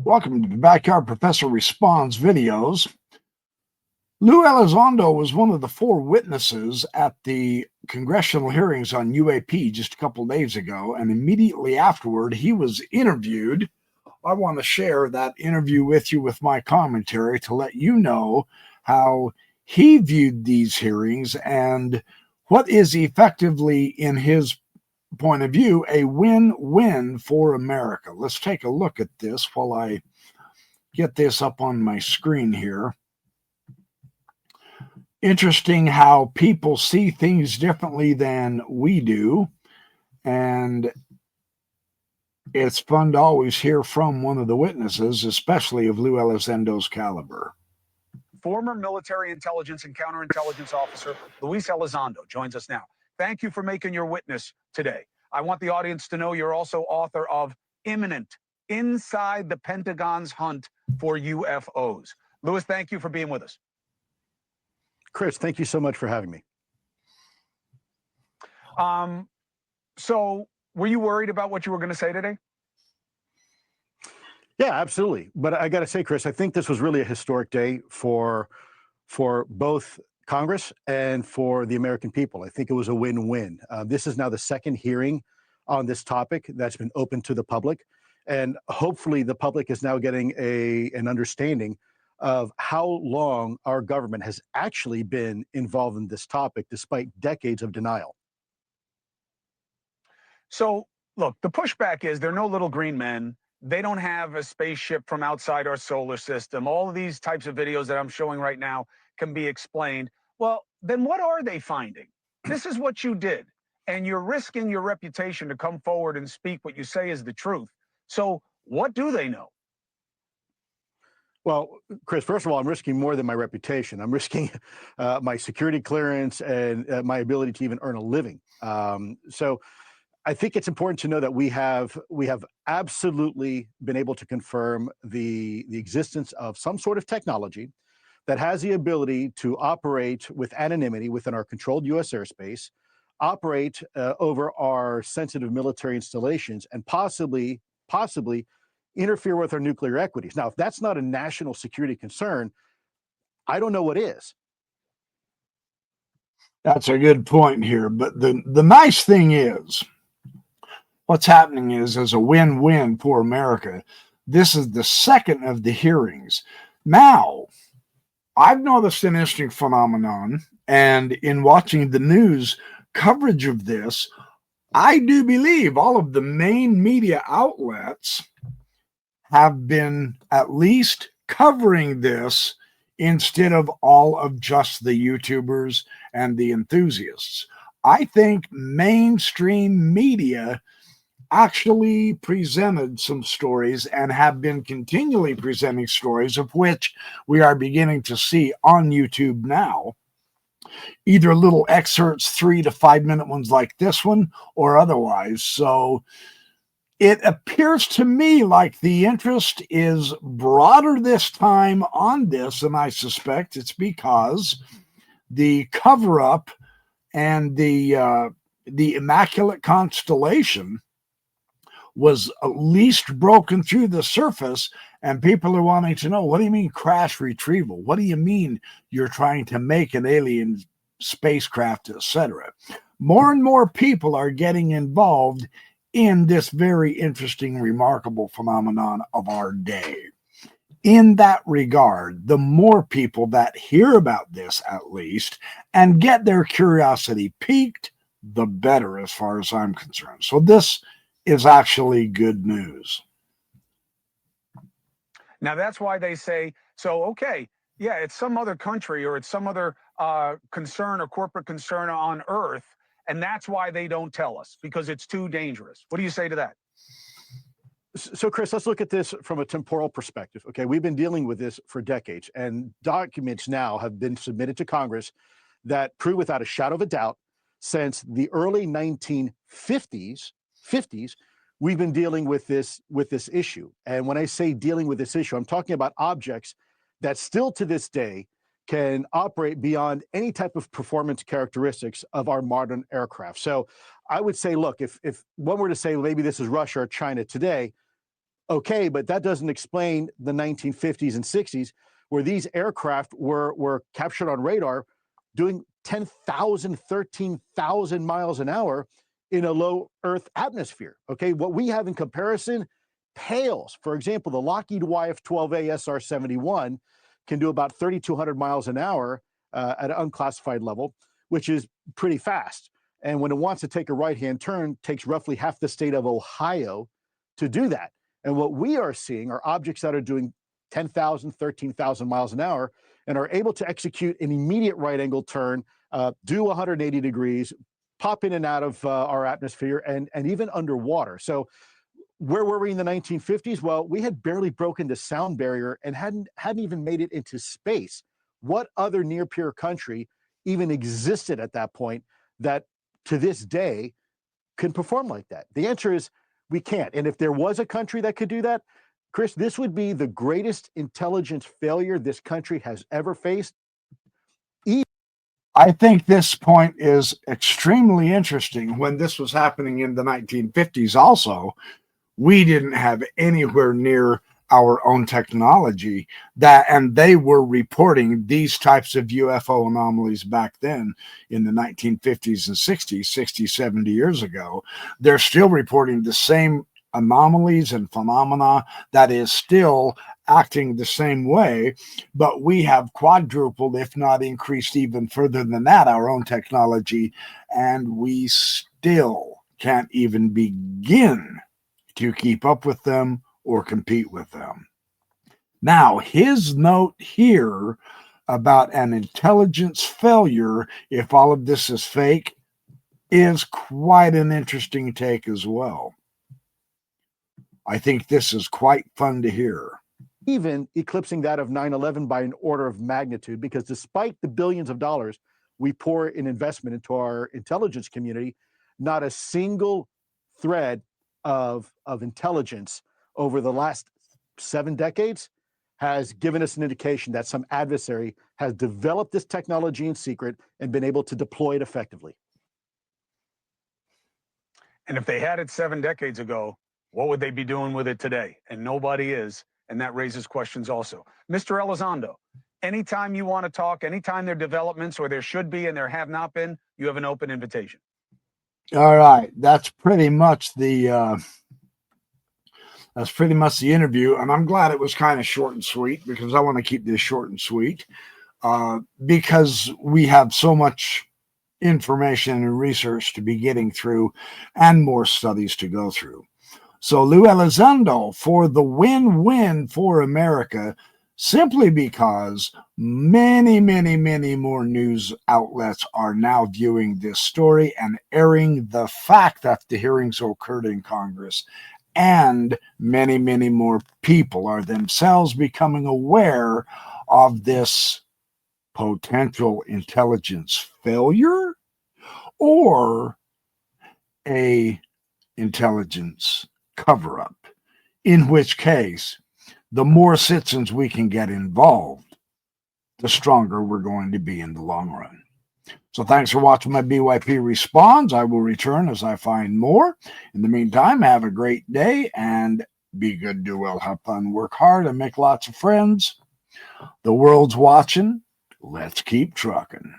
Welcome to the Backyard Professor Responds videos. Lou Elizondo was one of the four witnesses at the congressional hearings on UAP just a couple of days ago, and immediately afterward, he was interviewed. I want to share that interview with you with my commentary to let you know how he viewed these hearings and what is effectively, in his point of view, a win-win for America. Let's take a look at this while I get this up on my screen here. Interesting how people see things differently than we do. And it's fun to always hear from one of the witnesses, especially of Lou Elizondo's caliber. Former military intelligence and counterintelligence officer Luis Elizondo joins us now. Thank you for making your witness today. I want the audience to know you're also author of Imminent: Inside the Pentagon's Hunt for UFOs. Luis, thank you for being with us. Chris, thank you so much for having me. So were you worried about what you were going to say today? Yeah, absolutely. But I got to say, Chris, I think this was really a historic day for both Congress and for the American people. I think it was a win-win. This is now the second hearing on this topic that's been open to the public. And hopefully the public is now getting an understanding of how long our government has actually been involved in this topic, despite decades of denial. So, look, the pushback is they're no little green men. They don't have a spaceship from outside our solar system. All of these types of videos that I'm showing right now can be explained. Well, then what are they finding? This is what you did, and you're risking your reputation to come forward and speak what you say is the truth. So what do they know? Well, Chris, first of all, I'm risking more than my reputation. I'm risking my security clearance and my ability to even earn a living. So I think it's important to know that we have absolutely been able to confirm the existence of some sort of technology that has the ability to operate with anonymity within our controlled U.S. airspace, operate over our sensitive military installations, and possibly interfere with our nuclear equities. Now, if that's not a national security concern, I don't know what is. That's a good point here. But the nice thing is, what's happening is a win-win for America. This is the second of the hearings. Now, I've noticed an interesting phenomenon, and in watching the news coverage of this, I do believe all of the main media outlets have been at least covering this instead of all of just the YouTubers and the enthusiasts. I think mainstream media actually presented some stories and have been continually presenting stories, of which we are beginning to see on YouTube now, either little excerpts, 3 to 5 minute ones like this one, or otherwise. So it appears to me like the interest is broader this time on this, and I suspect it's because the cover-up and the Immaculate Constellation was at least broken through the surface, and people are wanting to know, what do you mean crash retrieval? What do you mean you're trying to make an alien spacecraft, etc.? More and more people are getting involved in this very interesting, remarkable phenomenon of our day. In that regard, the more people that hear about this, at least, and get their curiosity piqued, the better, as far as I'm concerned. So this is actually good news. Now, that's why they say, so, okay, yeah, it's some other country or it's some other concern or corporate concern on Earth, and that's why they don't tell us, because it's too dangerous. What do you say to that? So, Chris, let's look at this from a temporal perspective. Okay, we've been dealing with this for decades, and documents now have been submitted to Congress that prove without a shadow of a doubt, since the early 1950s, we've been dealing with this issue. And when I say dealing with this issue, I'm talking about objects that still to this day can operate beyond any type of performance characteristics of our modern aircraft. So I would say, look, if one were to say maybe this is Russia or China today, Okay, but that doesn't explain the 1950s and 60s where these aircraft were captured on radar doing 10,000, 13,000 miles an hour in a low Earth atmosphere. Okay, what we have in comparison pales. For example, the Lockheed YF-12A SR-71 can do about 3,200 miles an hour at an unclassified level, which is pretty fast. And when it wants to take a right-hand turn, it takes roughly half the state of Ohio to do that. And what we are seeing are objects that are doing 10,000, 13,000 miles an hour and are able to execute an immediate right-angle turn, do 180 degrees, pop in and out of our atmosphere, and even underwater. So where were we in the 1950s? Well, we had barely broken the sound barrier and hadn't even made it into space. What other near-peer country even existed at that point that to this day can perform like that? The answer is we can't. And if there was a country that could do that, Chris, this would be the greatest intelligence failure this country has ever faced. I think this point is extremely interesting. When this was happening in the 1950s also, we didn't have anywhere near our own technology and they were reporting these types of UFO anomalies back then in the 1950s and 60s, 60, 70 years ago. They're still reporting the same anomalies and phenomena that is still acting the same way, but we have quadrupled, if not increased even further than that, our own technology, and we still can't even begin to keep up with them or compete with them. Now, his note here about an intelligence failure, if all of this is fake, is quite an interesting take as well. I think this is quite fun to hear. Even eclipsing that of 9/11 by an order of magnitude, because despite the billions of dollars we pour in investment into our intelligence community, not a single thread of intelligence over the last 7 decades has given us an indication that some adversary has developed this technology in secret and been able to deploy it effectively. And if they had it 7 decades ago, what would they be doing with it today? And nobody is. And that raises questions also. Mr. Elizondo, anytime you want to talk, anytime there are developments or there should be and there have not been, you have an open invitation. All right. That's pretty much the interview. And I'm glad it was kind of short and sweet, because I want to keep this short and sweet because we have so much information and research to be getting through and more studies to go through. So Lou Elizondo for the win-win for America, simply because many, many, many more news outlets are now viewing this story and airing the fact that the hearings occurred in Congress. And many, many more people are themselves becoming aware of this potential intelligence failure or a intelligence cover-up, in which case the more citizens we can get involved, the stronger we're going to be in the long run. So thanks for watching my BYP Responds. I will return as I find more. In the meantime, have a great day and be good, do well, have fun, work hard, and make lots of friends. The world's watching. Let's keep trucking.